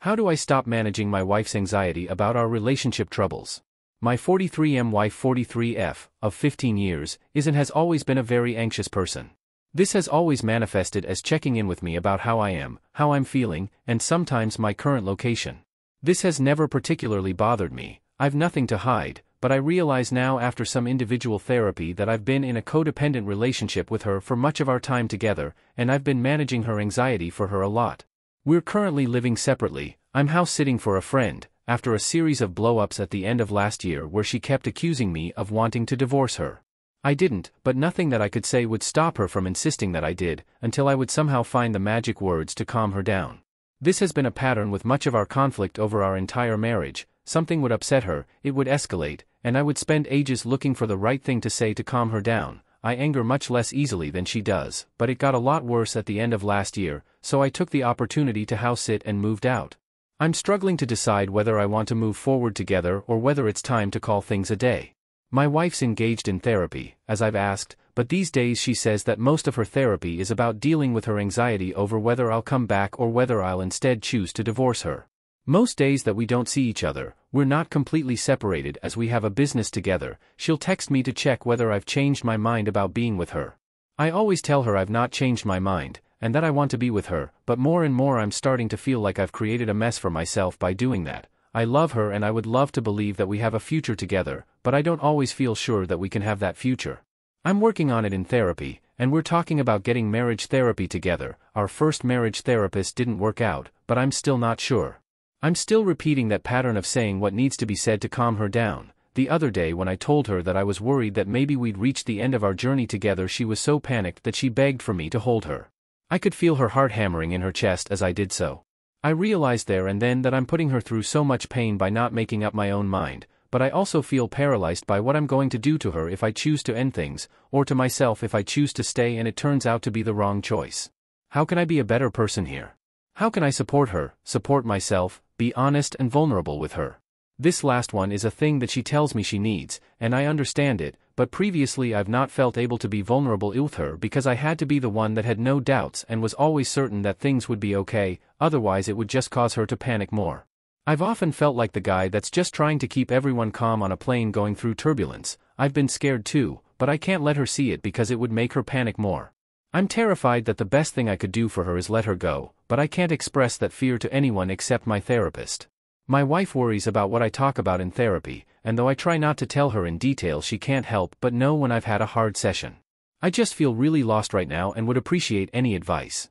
How do I stop managing my wife's anxiety about our relationship troubles? My 43M wife 43F, of 15 years, is and has always been a very anxious person. This has always manifested as checking in with me about how I am, how I'm feeling, and sometimes my current location. This has never particularly bothered me. I've nothing to hide, but I realize now after some individual therapy that I've been in a codependent relationship with her for much of our time together, and I've been managing her anxiety for her a lot. We're currently living separately. I'm house sitting for a friend, after a series of blow-ups at the end of last year where she kept accusing me of wanting to divorce her. I didn't, but nothing that I could say would stop her from insisting that I did, until I would somehow find the magic words to calm her down. This has been a pattern with much of our conflict over our entire marriage. Something would upset her, it would escalate, and I would spend ages looking for the right thing to say to calm her down. I anger much less easily than she does, but it got a lot worse at the end of last year, so I took the opportunity to house sit and moved out. I'm struggling to decide whether I want to move forward together or whether it's time to call things a day. My wife's engaged in therapy, as I've asked, but these days she says that most of her therapy is about dealing with her anxiety over whether I'll come back or whether I'll instead choose to divorce her. Most days that we don't see each other, we're not completely separated as we have a business together. She'll text me to check whether I've changed my mind about being with her. I always tell her I've not changed my mind, and that I want to be with her, but more and more I'm starting to feel like I've created a mess for myself by doing that. I love her and I would love to believe that we have a future together, but I don't always feel sure that we can have that future. I'm working on it in therapy, and we're talking about getting marriage therapy together. Our first marriage therapist didn't work out, but I'm still not sure. I'm still repeating that pattern of saying what needs to be said to calm her down. The other day when I told her that I was worried that maybe we'd reach the end of our journey together, she was so panicked that she begged for me to hold her. I could feel her heart hammering in her chest as I did so. I realized there and then that I'm putting her through so much pain by not making up my own mind, but I also feel paralyzed by what I'm going to do to her if I choose to end things, or to myself if I choose to stay and it turns out to be the wrong choice. How can I be a better person here? How can I support her, support myself, be honest and vulnerable with her? This last one is a thing that she tells me she needs, and I understand it, but previously I've not felt able to be vulnerable with her because I had to be the one that had no doubts and was always certain that things would be okay, otherwise it would just cause her to panic more. I've often felt like the guy that's just trying to keep everyone calm on a plane going through turbulence. I've been scared too, but I can't let her see it because it would make her panic more. I'm terrified that the best thing I could do for her is let her go, but I can't express that fear to anyone except my therapist. My wife worries about what I talk about in therapy, and though I try not to tell her in detail, she can't help but know when I've had a hard session. I just feel really lost right now and would appreciate any advice.